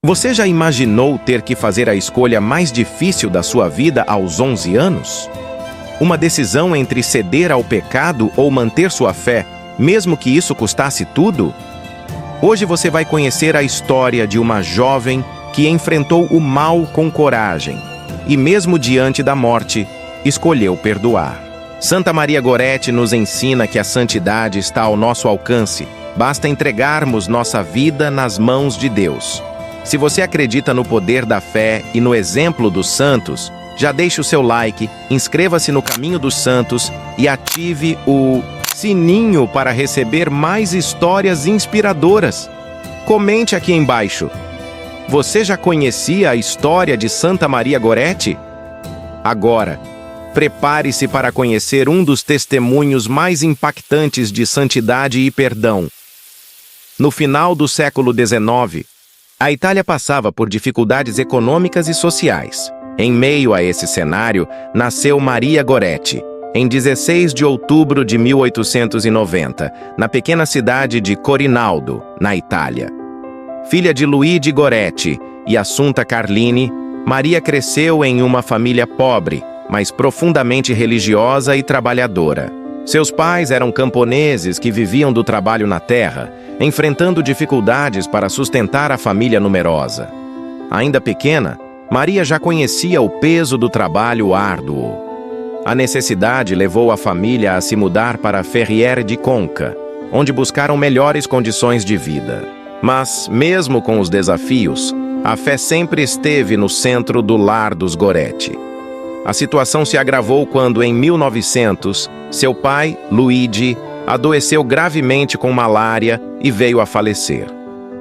Você já imaginou ter que fazer a escolha mais difícil da sua vida aos 11 anos? Uma decisão entre ceder ao pecado ou manter sua fé, mesmo que isso custasse tudo? Hoje você vai conhecer a história de uma jovem que enfrentou o mal com coragem e, mesmo diante da morte, escolheu perdoar. Santa Maria Goretti nos ensina que a santidade está ao nosso alcance, basta entregarmos nossa vida nas mãos de Deus. Se você acredita no poder da fé e no exemplo dos santos, já deixe o seu like, inscreva-se no Caminho dos Santos e ative o sininho para receber mais histórias inspiradoras. Comente aqui embaixo. Você já conhecia a história de Santa Maria Goretti? Agora, prepare-se para conhecer um dos testemunhos mais impactantes de santidade e perdão. No final do século XIX, a Itália passava por dificuldades econômicas e sociais. Em meio a esse cenário, nasceu Maria Goretti, em 16 de outubro de 1890, na pequena cidade de Corinaldo, na Itália. Filha de Luigi Goretti e Assunta Carlini, Maria cresceu em uma família pobre, mas profundamente religiosa e trabalhadora. Seus pais eram camponeses que viviam do trabalho na terra, enfrentando dificuldades para sustentar a família numerosa. Ainda pequena, Maria já conhecia o peso do trabalho árduo. A necessidade levou a família a se mudar para Ferriere di Conca, onde buscaram melhores condições de vida. Mas, mesmo com os desafios, a fé sempre esteve no centro do lar dos Goretti. A situação se agravou quando, em 1900, seu pai, Luigi, adoeceu gravemente com malária e veio a falecer.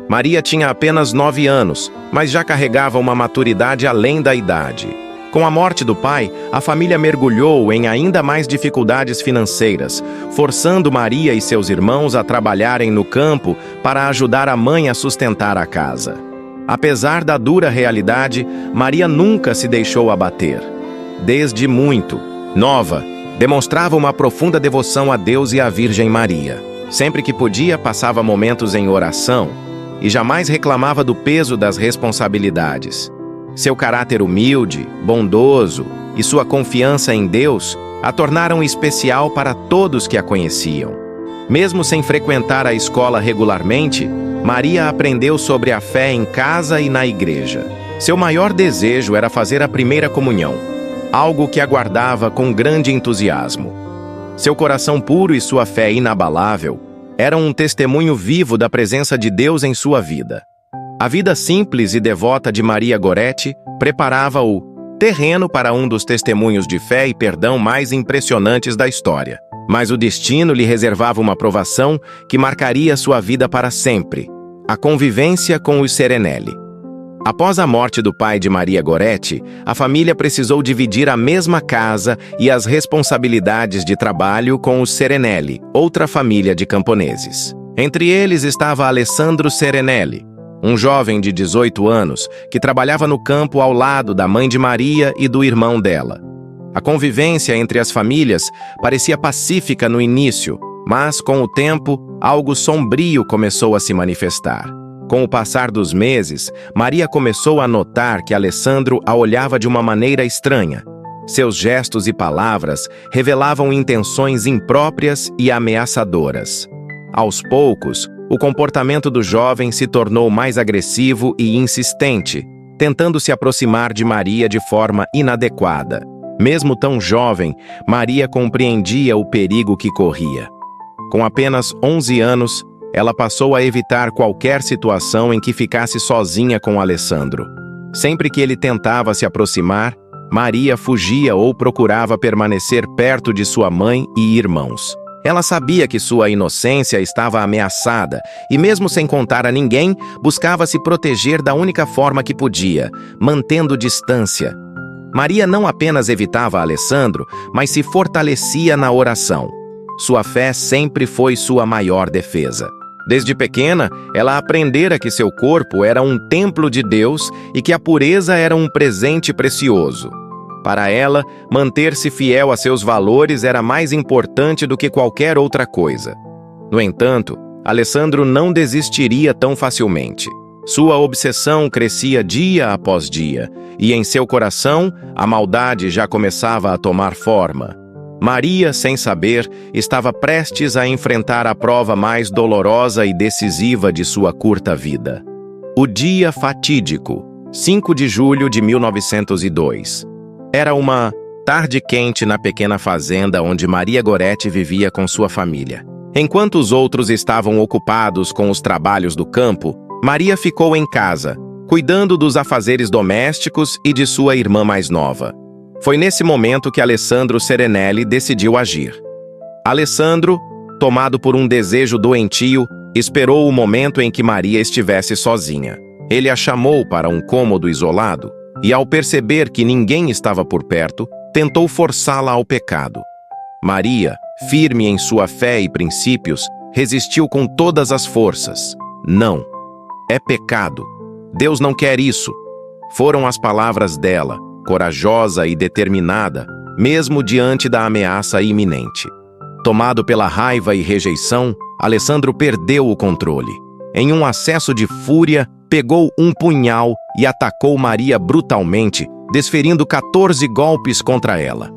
Maria tinha apenas 9 anos, mas já carregava uma maturidade além da idade. Com a morte do pai, a família mergulhou em ainda mais dificuldades financeiras, forçando Maria e seus irmãos a trabalharem no campo para ajudar a mãe a sustentar a casa. Apesar da dura realidade, Maria nunca se deixou abater. Desde muito nova, demonstrava uma profunda devoção a Deus e à Virgem Maria. Sempre que podia, passava momentos em oração e jamais reclamava do peso das responsabilidades. Seu caráter humilde, bondoso e sua confiança em Deus a tornaram especial para todos que a conheciam. Mesmo sem frequentar a escola regularmente, Maria aprendeu sobre a fé em casa e na igreja. Seu maior desejo era fazer a primeira comunhão, algo que aguardava com grande entusiasmo. Seu coração puro e sua fé inabalável eram um testemunho vivo da presença de Deus em sua vida. A vida simples e devota de Maria Goretti preparava o terreno para um dos testemunhos de fé e perdão mais impressionantes da história. Mas o destino lhe reservava uma provação que marcaria sua vida para sempre: a convivência com os Serenelli. Após a morte do pai de Maria Goretti, a família precisou dividir a mesma casa e as responsabilidades de trabalho com os Serenelli, outra família de camponeses. Entre eles estava Alessandro Serenelli, um jovem de 18 anos que trabalhava no campo ao lado da mãe de Maria e do irmão dela. A convivência entre as famílias parecia pacífica no início, mas, com o tempo, algo sombrio começou a se manifestar. Com o passar dos meses, Maria começou a notar que Alessandro a olhava de uma maneira estranha. Seus gestos e palavras revelavam intenções impróprias e ameaçadoras. Aos poucos, o comportamento do jovem se tornou mais agressivo e insistente, tentando se aproximar de Maria de forma inadequada. Mesmo tão jovem, Maria compreendia o perigo que corria. Com apenas 11 anos, ela passou a evitar qualquer situação em que ficasse sozinha com Alessandro. Sempre que ele tentava se aproximar, Maria fugia ou procurava permanecer perto de sua mãe e irmãos. Ela sabia que sua inocência estava ameaçada e, mesmo sem contar a ninguém, buscava se proteger da única forma que podia, mantendo distância. Maria não apenas evitava Alessandro, mas se fortalecia na oração. Sua fé sempre foi sua maior defesa. Desde pequena, ela aprendera que seu corpo era um templo de Deus e que a pureza era um presente precioso. Para ela, manter-se fiel a seus valores era mais importante do que qualquer outra coisa. No entanto, Alessandro não desistiria tão facilmente. Sua obsessão crescia dia após dia, e em seu coração a maldade já começava a tomar forma. Maria, sem saber, estava prestes a enfrentar a prova mais dolorosa e decisiva de sua curta vida. O dia fatídico, 5 de julho de 1902. Era uma tarde quente na pequena fazenda onde Maria Goretti vivia com sua família. Enquanto os outros estavam ocupados com os trabalhos do campo, Maria ficou em casa, cuidando dos afazeres domésticos e de sua irmã mais nova. Foi nesse momento que Alessandro Serenelli decidiu agir. Alessandro, tomado por um desejo doentio, esperou o momento em que Maria estivesse sozinha. Ele a chamou para um cômodo isolado e, ao perceber que ninguém estava por perto, tentou forçá-la ao pecado. Maria, firme em sua fé e princípios, resistiu com todas as forças. Não. É pecado. Deus não quer isso. Foram as palavras dela, corajosa e determinada, mesmo diante da ameaça iminente. Tomado pela raiva e rejeição, Alessandro perdeu o controle. Em um acesso de fúria, pegou um punhal e atacou Maria brutalmente, desferindo 14 golpes contra ela.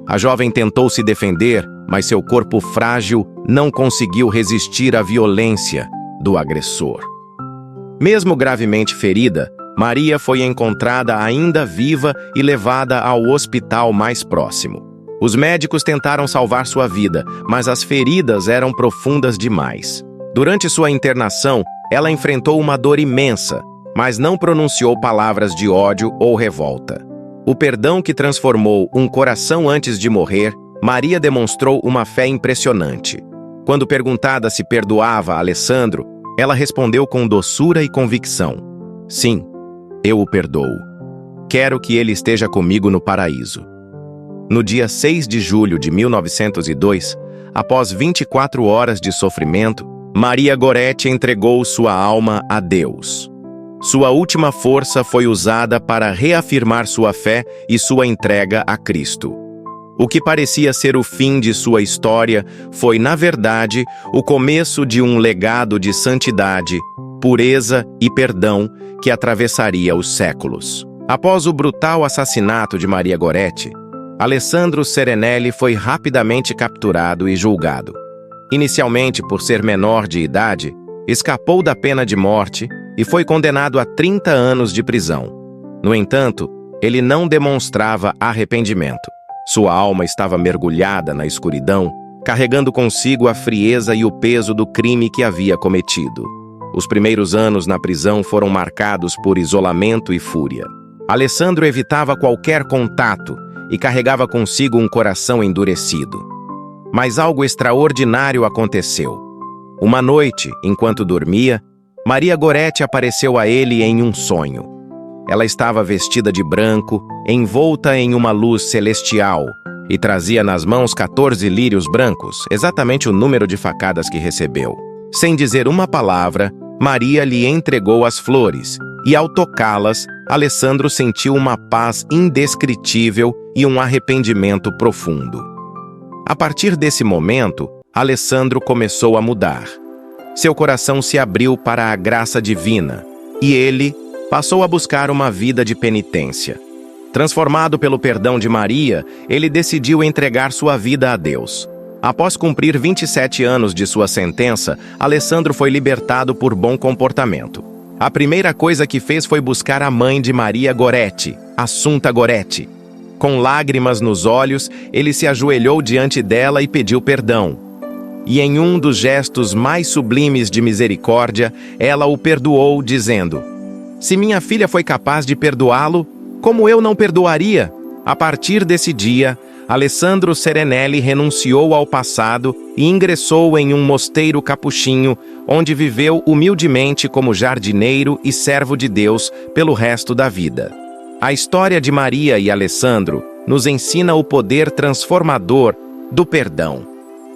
A jovem tentou se defender, mas seu corpo frágil não conseguiu resistir à violência do agressor. Mesmo gravemente ferida, Maria foi encontrada ainda viva e levada ao hospital mais próximo. Os médicos tentaram salvar sua vida, mas as feridas eram profundas demais. Durante sua internação, ela enfrentou uma dor imensa, mas não pronunciou palavras de ódio ou revolta. O perdão que transformou um coração antes de morrer, Maria demonstrou uma fé impressionante. Quando perguntada se perdoava Alessandro, ela respondeu com doçura e convicção: "Sim, eu o perdoo. Quero que ele esteja comigo no paraíso." No dia 6 de julho de 1902, após 24 horas de sofrimento, Maria Goretti entregou sua alma a Deus. Sua última força foi usada para reafirmar sua fé e sua entrega a Cristo. O que parecia ser o fim de sua história foi, na verdade, o começo de um legado de santidade, pureza e perdão que atravessaria os séculos. Após o brutal assassinato de Maria Goretti, Alessandro Serenelli foi rapidamente capturado e julgado. Inicialmente por ser menor de idade, escapou da pena de morte e foi condenado a 30 anos de prisão. No entanto, ele não demonstrava arrependimento. Sua alma estava mergulhada na escuridão, carregando consigo a frieza e o peso do crime que havia cometido. Os primeiros anos na prisão foram marcados por isolamento e fúria. Alessandro evitava qualquer contato e carregava consigo um coração endurecido. Mas algo extraordinário aconteceu. Uma noite, enquanto dormia, Maria Goretti apareceu a ele em um sonho. Ela estava vestida de branco, envolta em uma luz celestial, e trazia nas mãos 14 lírios brancos, exatamente o número de facadas que recebeu. Sem dizer uma palavra, Maria lhe entregou as flores, e ao tocá-las, Alessandro sentiu uma paz indescritível e um arrependimento profundo. A partir desse momento, Alessandro começou a mudar. Seu coração se abriu para a graça divina, e ele passou a buscar uma vida de penitência. Transformado pelo perdão de Maria, ele decidiu entregar sua vida a Deus. Após cumprir 27 anos de sua sentença, Alessandro foi libertado por bom comportamento. A primeira coisa que fez foi buscar a mãe de Maria Goretti, Assunta Goretti. Com lágrimas nos olhos, ele se ajoelhou diante dela e pediu perdão. E em um dos gestos mais sublimes de misericórdia, ela o perdoou, dizendo: "Se minha filha foi capaz de perdoá-lo, como eu não perdoaria?" A partir desse dia, Alessandro Serenelli renunciou ao passado e ingressou em um mosteiro capuchinho, onde viveu humildemente como jardineiro e servo de Deus pelo resto da vida. A história de Maria e Alessandro nos ensina o poder transformador do perdão.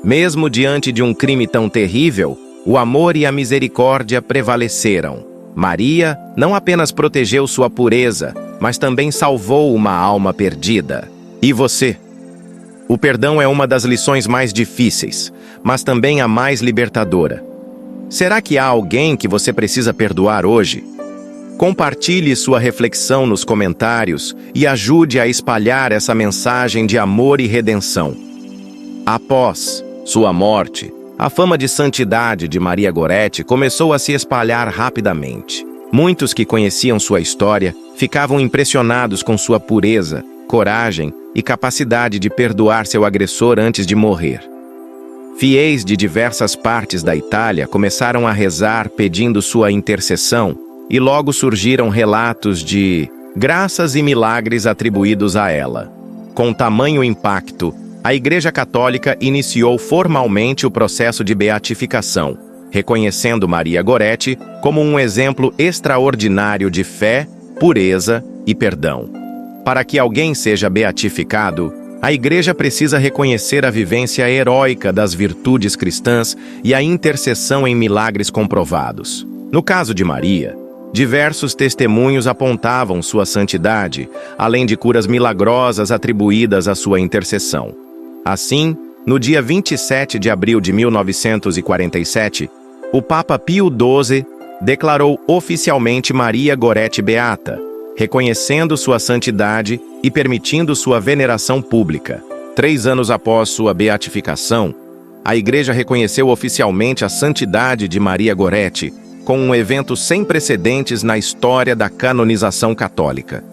Mesmo diante de um crime tão terrível, o amor e a misericórdia prevaleceram. Maria não apenas protegeu sua pureza, mas também salvou uma alma perdida. E você? O perdão é uma das lições mais difíceis, mas também a mais libertadora. Será que há alguém que você precisa perdoar hoje? Compartilhe sua reflexão nos comentários e ajude a espalhar essa mensagem de amor e redenção. Após sua morte, a fama de santidade de Maria Goretti começou a se espalhar rapidamente. Muitos que conheciam sua história ficavam impressionados com sua pureza, coragem e capacidade de perdoar seu agressor antes de morrer. Fiéis de diversas partes da Itália começaram a rezar pedindo sua intercessão e logo surgiram relatos de graças e milagres atribuídos a ela. Com tamanho impacto, a Igreja Católica iniciou formalmente o processo de beatificação, reconhecendo Maria Goretti como um exemplo extraordinário de fé, pureza e perdão. Para que alguém seja beatificado, a Igreja precisa reconhecer a vivência heróica das virtudes cristãs e a intercessão em milagres comprovados. No caso de Maria, diversos testemunhos apontavam sua santidade, além de curas milagrosas atribuídas à sua intercessão. Assim, no dia 27 de abril de 1947, o Papa Pio XII declarou oficialmente Maria Goretti beata, reconhecendo sua santidade e permitindo sua veneração pública. 3 anos após sua beatificação, a Igreja reconheceu oficialmente a santidade de Maria Goretti, com um evento sem precedentes na história da canonização católica.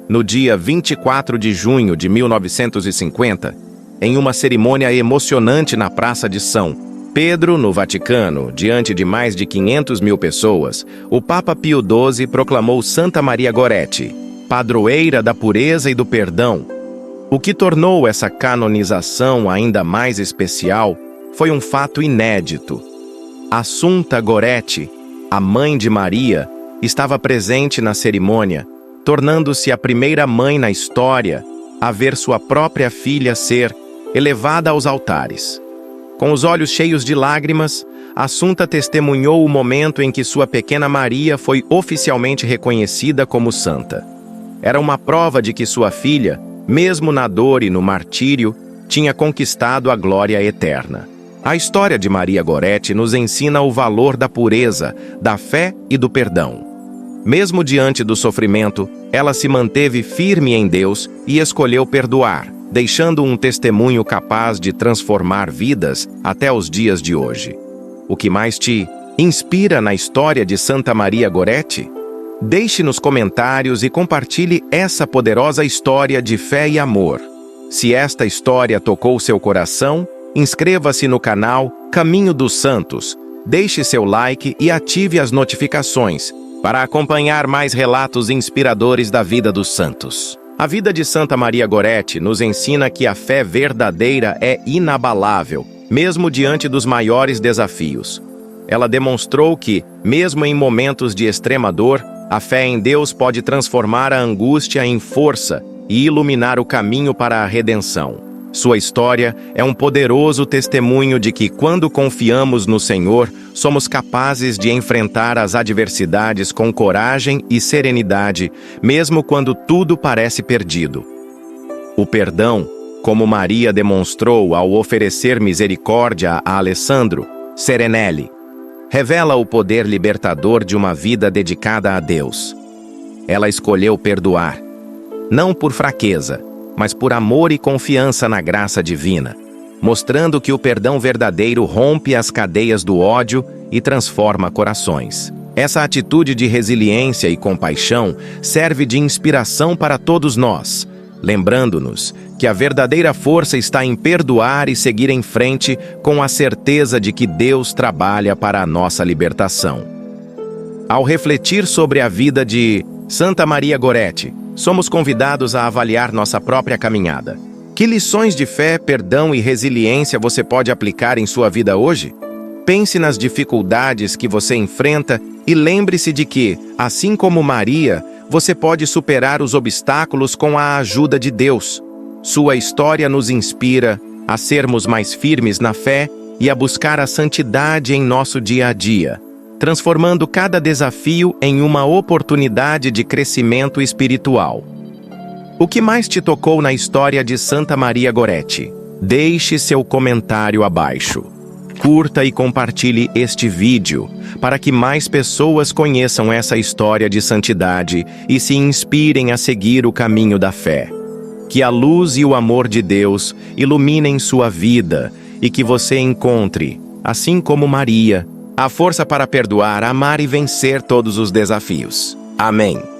No dia 24 de junho de 1950, em uma cerimônia emocionante na Praça de São Pedro, no Vaticano, diante de mais de 500 mil pessoas, o Papa Pio XII proclamou Santa Maria Goretti, padroeira da pureza e do perdão. O que tornou essa canonização ainda mais especial foi um fato inédito. Assunta Goretti, a mãe de Maria, estava presente na cerimônia, tornando-se a primeira mãe na história a ver sua própria filha ser elevada aos altares. Com os olhos cheios de lágrimas, Assunta testemunhou o momento em que sua pequena Maria foi oficialmente reconhecida como santa. Era uma prova de que sua filha, mesmo na dor e no martírio, tinha conquistado a glória eterna. A história de Maria Goretti nos ensina o valor da pureza, da fé e do perdão. Mesmo diante do sofrimento, ela se manteve firme em Deus e escolheu perdoar, deixando um testemunho capaz de transformar vidas até os dias de hoje. O que mais te inspira na história de Santa Maria Goretti? Deixe nos comentários e compartilhe essa poderosa história de fé e amor. Se esta história tocou seu coração, inscreva-se no canal Caminho dos Santos, deixe seu like e ative as notificações para acompanhar mais relatos inspiradores da vida dos santos. A vida de Santa Maria Goretti nos ensina que a fé verdadeira é inabalável, mesmo diante dos maiores desafios. Ela demonstrou que, mesmo em momentos de extrema dor, a fé em Deus pode transformar a angústia em força e iluminar o caminho para a redenção. Sua história é um poderoso testemunho de que, quando confiamos no Senhor, somos capazes de enfrentar as adversidades com coragem e serenidade, mesmo quando tudo parece perdido. O perdão, como Maria demonstrou ao oferecer misericórdia a Alessandro Serenelli, revela o poder libertador de uma vida dedicada a Deus. Ela escolheu perdoar, não por fraqueza, mas por amor e confiança na graça divina, mostrando que o perdão verdadeiro rompe as cadeias do ódio e transforma corações. Essa atitude de resiliência e compaixão serve de inspiração para todos nós, lembrando-nos que a verdadeira força está em perdoar e seguir em frente com a certeza de que Deus trabalha para a nossa libertação. Ao refletir sobre a vida de Santa Maria Goretti, somos convidados a avaliar nossa própria caminhada. Que lições de fé, perdão e resiliência você pode aplicar em sua vida hoje? Pense nas dificuldades que você enfrenta e lembre-se de que, assim como Maria, você pode superar os obstáculos com a ajuda de Deus. Sua história nos inspira a sermos mais firmes na fé e a buscar a santidade em nosso dia a dia, transformando cada desafio em uma oportunidade de crescimento espiritual. O que mais te tocou na história de Santa Maria Goretti? Deixe seu comentário abaixo. Curta e compartilhe este vídeo para que mais pessoas conheçam essa história de santidade e se inspirem a seguir o caminho da fé. Que a luz e o amor de Deus iluminem sua vida e que você encontre, assim como Maria, a força para perdoar, amar e vencer todos os desafios. Amém.